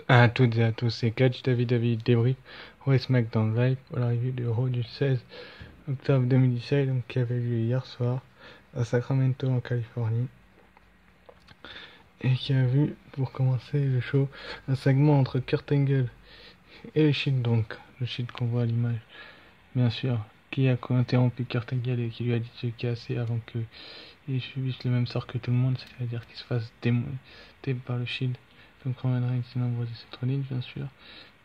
À toutes et à tous, c'est Catch David débrief au SmackDown Live pour l'arrivée du Raw du 16 octobre 2017, donc, qui avait lieu hier soir à Sacramento en Californie, et qui a vu, pour commencer le show, un segment entre Kurt Angle et le Shield, donc le Shield qu'on voit à l'image, bien sûr, qui a interrompu Kurt Angle et qui lui a dit de se casser avant qu'il subisse le même sort que tout le monde, c'est-à-dire qu'il se fasse démonter par le Shield. Donc Roman Reigns et Ambrose et Seth Rollins, bien sûr.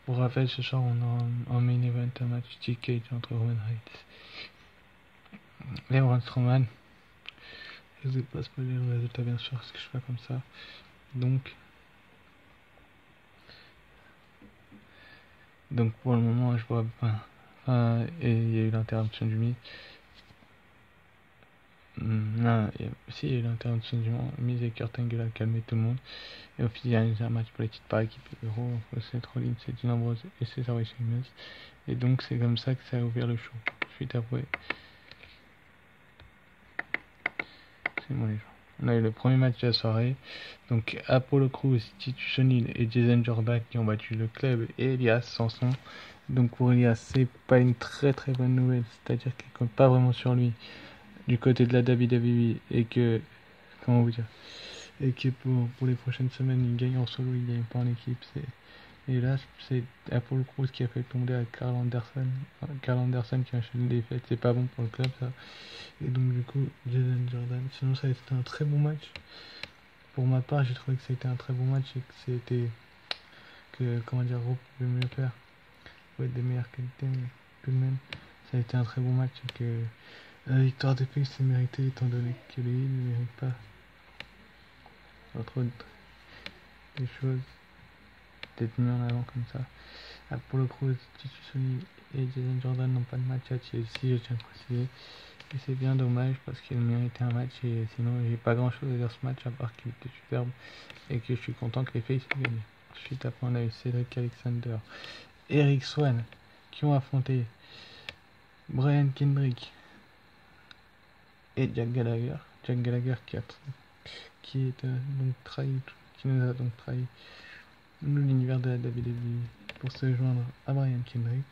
Pour rappel, ce soir, on a en main event un match Steel Cage entre Roman Reigns et Braun Strowman. Je ne vais pas spoiler le résultat, bien sûr, parce que je fais pas comme ça. Donc pour le moment, je vois pas. Et il y a eu l'interruption du Miz. Non, si, il y a eu l'interruption du Miz et Kurt Angle a calmé tout le monde. Et au final, il y a un match pour les titres par équipe Euro entre Seth Rollins et Dean Ambrose et Cesaro et Sheamus. Et donc c'est comme ça que ça a ouvert le show. Suite après, c'est moi les gens. On a eu le premier match de la soirée. Donc Apollo Crews, Titus O'Neil et Jason Jordan qui ont battu le club et Elias Samson. Donc pour Elias, c'est pas une très très bonne nouvelle. C'est-à-dire qu'il compte pas vraiment sur lui du côté de la WWE et que, comment vous dire, et que pour les prochaines semaines, il gagne en solo, il gagne pas en équipe. Et là, c'est Apollo Crews qui a fait tomber à Carl Anderson. Carl Anderson qui a enchaîné les défaites. C'est pas bon pour le club, ça. Et donc, du coup, Jason Jordan. Sinon, ça a été un très bon match. Pour ma part, j'ai trouvé que c'était un très bon match et que c'était. Comment dire, Raw pouvait mieux faire. Pour être des meilleures qualités, mais tout de même, ça a été un très bon match et que la victoire des Face est méritée étant donné que les Heels ne méritent pas. Entre autres, des choses d'être mis en avant comme ça. Apollo Crews, Titus O'Neil et Jason Jordan n'ont pas de match à TLC, je tiens à préciser. Et c'est bien dommage parce qu'il méritait un match et sinon j'ai pas grand chose à dire ce match à part qu'il était superbe et que je suis content que les Faces aient gagné. Ensuite après on a eu Cedric Alexander et Eric Swan qui ont affronté Brian Kendrick et Jack Gallagher. Jack Gallagher qui nous a donc trahi l'univers de la WWE pour se joindre à Brian Kendrick.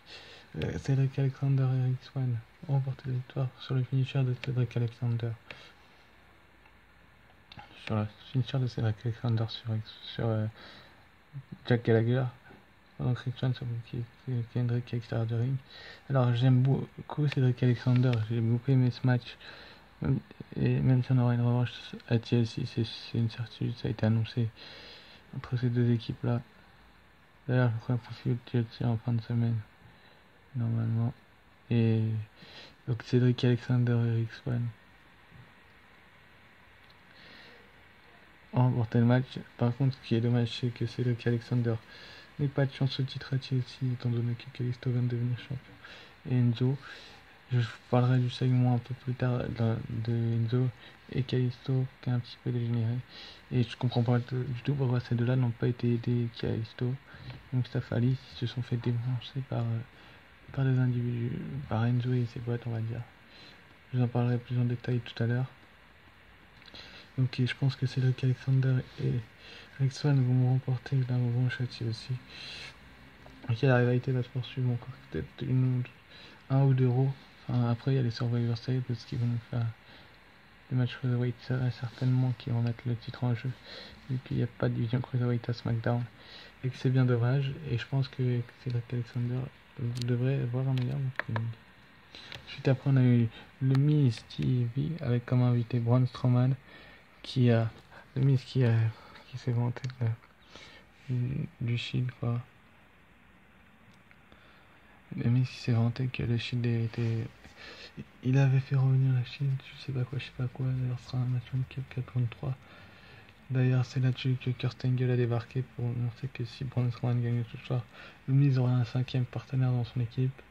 Cedric Alexander et Eric Swan ont remporté la victoire sur le finisher de Cedric Alexander. Sur le finisher de Cedric Alexander sur Jack Gallagher. Pendant que Rick Swan sur Kendrick à l'extérieur du ring. Alors j'aime beaucoup Cedric Alexander, j'ai beaucoup aimé ce match. Et même si on aura une revanche à TLC, c'est une certitude, ça a été annoncé entre ces deux équipes là. D'ailleurs je crois profiter de TLC en fin de semaine normalement. Et donc Cedric Alexander et Eric Swan ont remporté le match. Par contre ce qui est dommage c'est que Cedric Alexander n'ait pas de chance au titre à TLC étant donné que Kalisto vient de devenir champion. Et Enzo, je vous parlerai du segment un peu plus tard de Enzo et Kalisto qui est un petit peu dégénéré. Et je comprends pas du tout pourquoi ces deux-là n'ont pas été aidés. Kalisto et Mustafa Ali se sont fait défoncer par des individus, par Enzo et ses boîtes on va dire. Je vous en parlerai plus en détail tout à l'heure. Donc je pense que Cedric Alexander et Rick Swan vont remporter la revanche aussi. Ok, la rivalité va se poursuivre encore peut-être un ou deux Raw. Enfin, après il y a les Survivor Series parce qu'ils vont nous faire des matchs Cruiserweight certainement qui vont mettre le titre en jeu vu qu'il n'y a pas de division Cruiserweight à SmackDown et que c'est bien dommage et je pense que Cedric Alexander devrait avoir un meilleur booking. Ensuite après on a eu le Miz TV avec comme invité Braun Strowman qui s'est vanté du Shield quoi. Le Miz qui s'est vanté que le Shield était... Il avait fait revenir la Shield, je sais pas quoi, d'ailleurs ce sera un match handicap 4-3. D'ailleurs c'est là-dessus que Kurt Angle a débarqué pour montrer que si Braun Strowman gagne ce soir, le Miz aura un 5ème partenaire dans son équipe.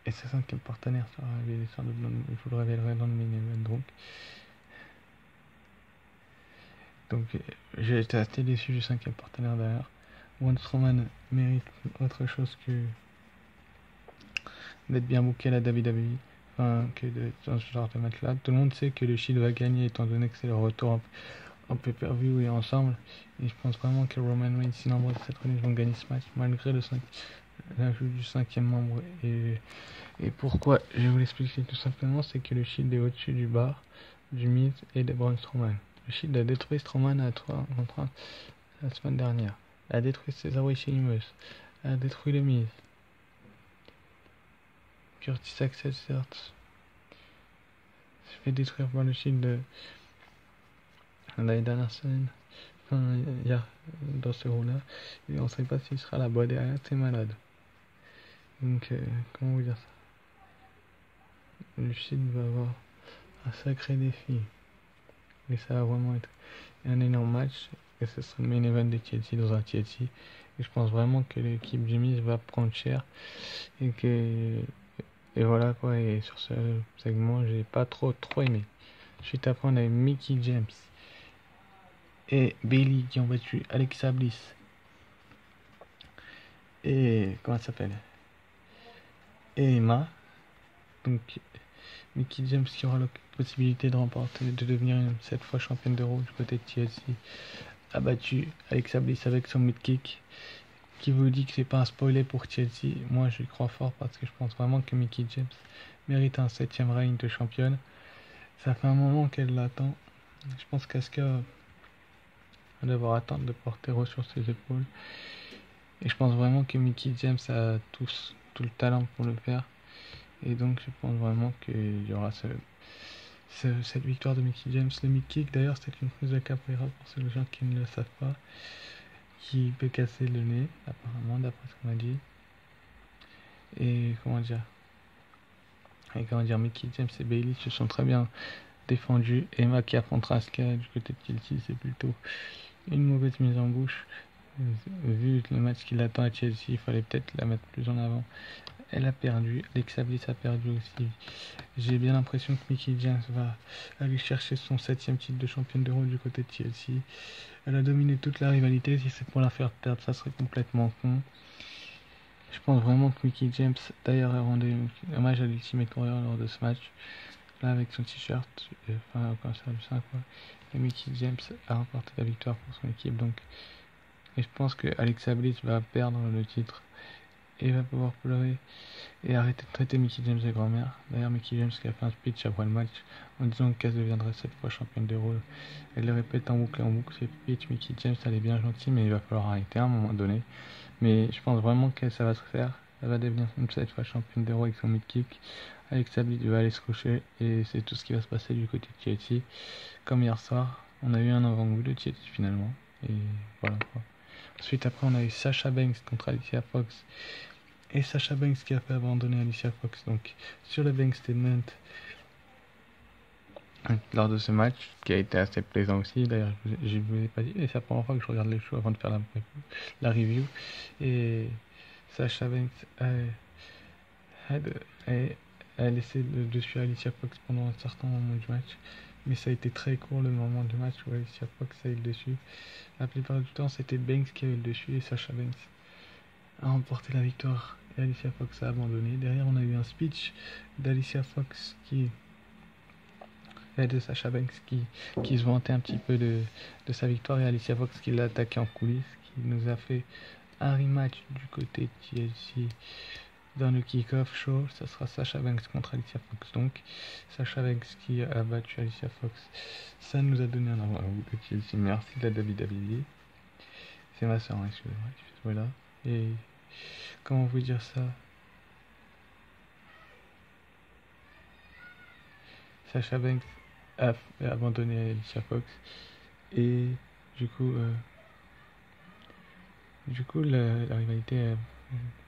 Et ce 5ème partenaire sera révélé je vous le révélerai dans le main event donc j'ai été assez déçu du 5ème partenaire d'ailleurs. Braun Strowman mérite autre chose que d'être bien booké à la WWE, enfin que dans ce genre de match là. Tout le monde sait que le Shield va gagner étant donné que c'est le retour en pay-per-view et ensemble. Et je pense vraiment que Roman Reigns et Ambrose cette année vont gagner ce match malgré l'ajout du 5e membre. Et pourquoi? Je vais vous l'expliquer tout simplement, c'est que le Shield est au-dessus du bar, du Miz et de Braun Strowman. Le Shield a détruit Strowman la semaine dernière, a détruit Cesaro et Sheamus, a détruit le Miz, Curtis Axel certes se fait détruire par le Shield l'année dernière semaine, enfin hier dans ce rôle-là, et on ne sait pas s'il sera là-bas derrière, c'est malade. Donc comment vous dire ça? Le Shield va avoir un sacré défi. Et ça va vraiment être un énorme match. Et ce sera le main event de TLC dans un TLC. Et je pense vraiment que l'équipe du Miz va prendre cher. Et voilà quoi. Et sur ce segment, j'ai pas trop aimé. Suite après, on a eu Mickie James et Bayley qui ont battu Alexa Bliss. Et comment ça s'appelle? Et Emma. Donc Mickie James qui aura la possibilité de devenir cette fois championne d'Euro du côté de TLC, a battu Alexa Bliss avec son mid-kick. Qui vous dit que c'est pas un spoiler pour TLC? Moi je crois fort parce que je pense vraiment que Mickie James mérite un 7e règne de championne. Ça fait un moment qu'elle l'attend. Je pense qu'Asuka va devoir attendre de porter Raw sur ses épaules. Et je pense vraiment que Mickie James a tout le talent pour le faire. Et donc je pense vraiment qu'il y aura cette victoire de Mickie James. Le mid-kick d'ailleurs c'est une prise de capoeira pour ceux gens qui ne le savent pas, qui peut casser le nez apparemment d'après ce qu'on m'a dit. Et comment dire, Mickie James et Bayley se sont très bien défendus. Emma qui affrontera Asuka du côté de Chelsea, c'est plutôt une mauvaise mise en bouche. Vu le match qui l'attend à Chelsea, il fallait peut-être la mettre plus en avant. Elle a perdu, Alexa Bliss a perdu aussi. J'ai bien l'impression que Mickie James va aller chercher son 7e titre de championne d'Euro du côté de Chelsea. Elle a dominé toute la rivalité, si c'est pour la faire perdre, ça serait complètement con. Je pense vraiment que Mickie James, d'ailleurs, a rendu hommage à l'Ultimate Warrior lors de ce match, là avec son t-shirt, enfin, comme ça, quoi. Et Mickie James a remporté la victoire pour son équipe, donc. Et je pense que Alexa Bliss va perdre le titre et va pouvoir pleurer et arrêter de traiter Mickie James de grand-mère. D'ailleurs, Mickie James qui a fait un speech après le match en disant qu'elle deviendrait cette fois championne d'Euro. Elle le répète en boucle ce speech. Mickie James, elle est bien gentille, mais il va falloir arrêter à un moment donné. Mais je pense vraiment que ça va se faire. Elle va devenir cette fois championne d'Euro avec son mid-kick. Alexa Bliss va aller se coucher et c'est tout ce qui va se passer du côté de Chelsea. Comme hier soir, on a eu un avant-goût de Chelsea finalement. Et voilà quoi. Ensuite, après, on a eu Sasha Banks contre Alicia Fox. Et Sasha Banks qui a fait abandonner Alicia Fox. Donc, sur le Banks Statement, lors de ce match, qui a été assez plaisant aussi. D'ailleurs, je ne vous ai pas dit, et c'est la première fois que je regarde les shows avant de faire la review. Et Sasha Banks a laissé le dessus à Alicia Fox pendant un certain moment du match. Mais ça a été très court le moment du match où Alicia Fox a eu le dessus. La plupart du temps, c'était Banks qui a eu le dessus et Sasha Banks a remporté la victoire et Alicia Fox a abandonné. Derrière, on a eu un speech d'Alicia Fox de Sasha Banks qui se vantait un petit peu de sa victoire et Alicia Fox qui l'a attaqué en coulisses, qui nous a fait un rematch du côté de TLC dans le kick-off show. Ça sera Sasha Banks contre Alicia Fox. Donc, Sasha Banks qui a battu Alicia Fox. Ça nous a donné un avant-goût de TLC. Merci de la WWE. C'est ma soeur, excusez-moi. Voilà. Et comment vous dire ça? Sasha Banks a abandonné Alicia Fox et du coup la rivalité a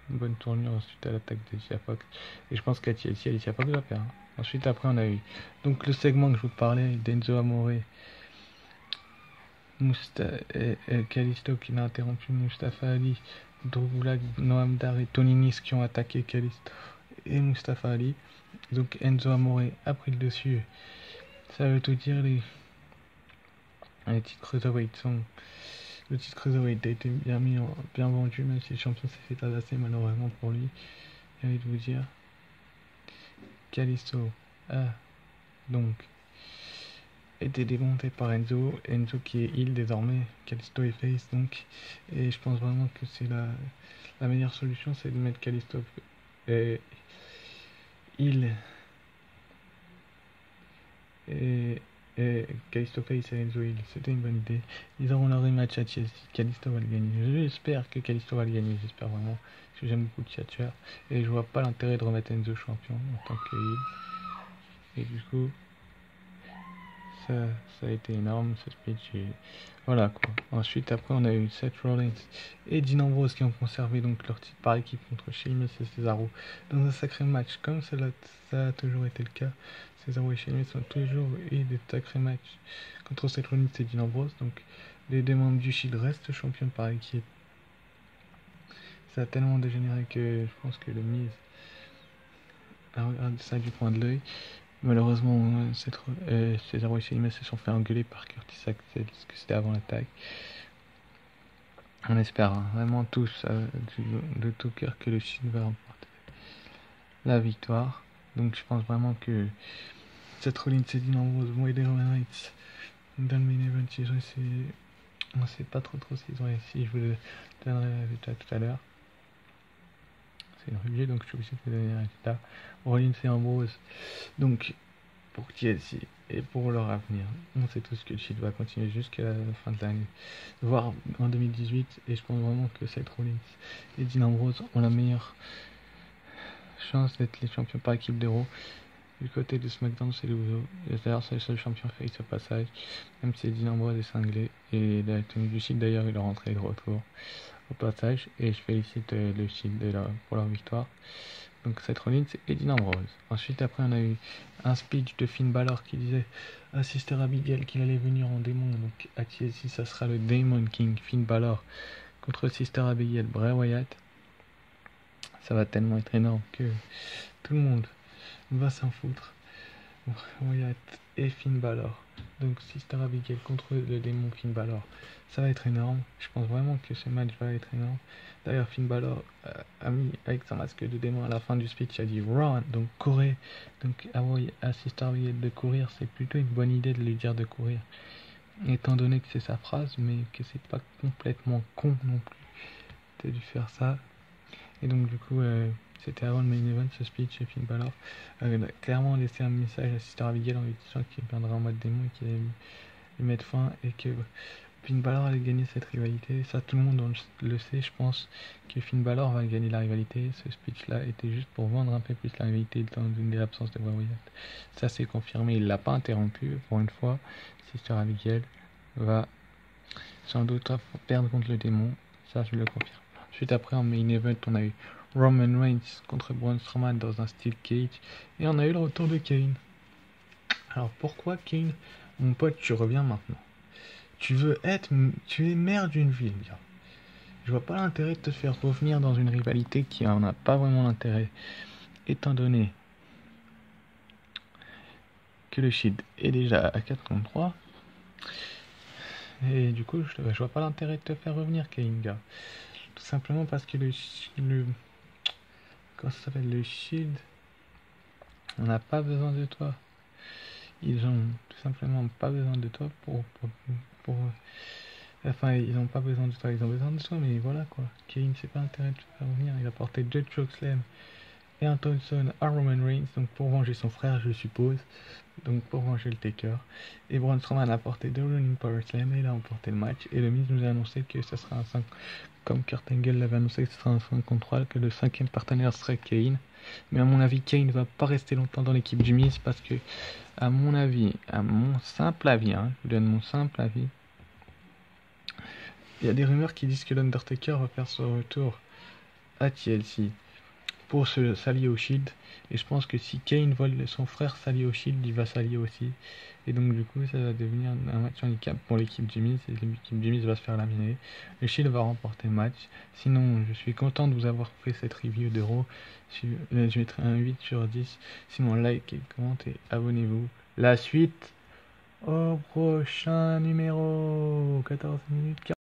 une bonne tournure ensuite à l'attaque d'Alicia Fox et je pense qu'à TLC Alicia Fox va perdre. Ensuite après on a eu donc le segment que je vous parlais d'Enzo Amore et Kalisto qui n'a interrompu Mustafa Ali, Drew Gulak, Noam Dar et Tony Nese qui ont attaqué Kalisto et Mustafa Ali. Donc Enzo Amore a pris le dessus. Ça veut tout dire, les titres cruiserweight le titre cruiserweight a été bien vendu, même si le champion s'est fait tabasser malheureusement pour lui. J'ai envie de vous dire, Kalisto a donc été démonté par Enzo. Enzo qui est heal désormais, Kalisto est face donc. Et je pense vraiment que c'est la meilleure solution, c'est de mettre Kalisto heal et Kalisto face et Enzo heal. C'était une bonne idée. Ils auront leur rematch à Chelsea. Kalisto va le gagner. J'espère que Kalisto va le gagner, j'espère vraiment. Parce que j'aime beaucoup le catcher. Et je vois pas l'intérêt de remettre Enzo champion en tant que heal. Et du coup, ça a été énorme ce speech et voilà quoi. Ensuite après on a eu Seth Rollins et Dean Ambrose qui ont conservé donc leur titre par équipe contre Sheamus et Cesaro dans un sacré match comme ça a toujours été le cas. Cesaro et Sheamus ont toujours eu des sacrés matchs contre Seth Rollins et Dean Ambrose, donc les deux membres du Shield restent champions par équipe. Ça a tellement dégénéré que je pense que le Miz a regardé ça du coin de l'œil. Malheureusement, Cesaro et Sheamus se sont fait engueuler par Curtis Axel, parce que c'était avant l'attaque. On espère vraiment tous de tout cœur que le Shield va remporter la victoire. Donc je pense vraiment que Seth Rollins et Dean Ambrose vont aider Roman Reigns dans le main event. Ils ont essayé, on sait pas trop s'ils ont réussi. Je vous le donnerai le résultat tout à l'heure. C'est une revue, donc je suis obligé de vous donner le résultat. Rollins et Ambrose. Donc pour TLC et pour leur avenir. On sait tous que le Shield va continuer jusqu'à la fin de l'année, voire en 2018, et je pense vraiment que Seth Rollins et Dean Ambrose ont la meilleure chance d'être les champions par équipe d'Euro. Du côté de SmackDown, c'est Luzo, et d'ailleurs c'est le seul champion face au passage, même si Dean Ambrose est cinglé, et la tenue du Shield d'ailleurs il est rentré de retour au passage, et je félicite le Shield pour leur victoire. Donc Seth Rollins et Dean Ambrose. Ensuite après on a eu un speech de Finn Balor qui disait à Sister Abigail qu'il allait venir en démon. Donc à TLC ça sera le Demon King Finn Balor contre Sister Abigail Bray Wyatt. Ça va tellement être énorme que tout le monde va s'en foutre. Bray Wyatt et Finn Balor. Donc Sister Abigail contre le démon Finn Balor. Ça va être énorme. Je pense vraiment que ce match va être énorme. D'ailleurs, Finn Balor a mis avec son masque de démon à la fin du speech, il a dit run, donc courez. Donc à Sister Abigail de courir, c'est plutôt une bonne idée de lui dire de courir. Étant donné que c'est sa phrase, mais que c'est pas complètement con non plus de lui faire ça. Et donc du coup, c'était avant le main event ce speech et Finn Balor a clairement laissé un message à Sister Abigail en lui disant qu'il viendra en mode démon et qu'il allait lui mettre fin et que Finn Balor allait gagner cette rivalité. Ça tout le monde le sait, je pense que Finn Balor va gagner la rivalité. Ce speech là était juste pour vendre un peu plus la rivalité dans l'absence de Bray Wyatt. Ça c'est confirmé, il l'a pas interrompu pour une fois. Sister Abigail va sans doute perdre contre le démon, ça je le confirme. Ensuite après en main event on a eu Roman Reigns contre Braun Strowman dans un steel cage et on a eu le retour de Kane. Alors pourquoi Kane, mon pote, tu reviens maintenant? Tu es maire d'une ville, gars. Je vois pas l'intérêt de te faire revenir dans une rivalité qui en a pas vraiment l'intérêt, étant donné que le Shield est déjà à 4 contre 3. Et du coup, je vois pas l'intérêt de te faire revenir, Kane, gars. Tout simplement parce que comment ça s'appelle, le Shield, on n'a pas besoin de toi. Ils ont tout simplement pas besoin de toi enfin, ils n'ont pas besoin de toi, ils ont besoin de toi, mais voilà quoi. Kane, c'est pas intérêt de te faire revenir. Il a porté 2 chokeslam et un Thompson à Roman Reigns, donc pour venger son frère, je suppose. Donc pour venger le Taker. Et Braun Strowman a porté 2 Running Power Slam et il a remporté le match. Et le Miz nous a annoncé que ce sera un 5, comme Kurt Angle l'avait annoncé que ce sera un 5 contre 3, que le 5e partenaire serait Kane. Mais à mon avis, Kane va pas rester longtemps dans l'équipe du Miz parce que, à mon avis, à mon simple avis, je vous donne mon simple avis, il y a des rumeurs qui disent que l'Undertaker va faire son retour à TLC pour s'allier au Shield. Et je pense que si Kane voit son frère s'allier au Shield, il va s'allier aussi. Et donc du coup, ça va devenir un match handicap pour l'équipe du Miz. Et l'équipe du Miz va se faire laminer. Le Shield va remporter le match. Sinon, je suis content de vous avoir fait cette review d'Euro. Je mettrai un 8 sur 10. Sinon, likez, commentez, abonnez-vous. La suite au prochain numéro. 14 minutes.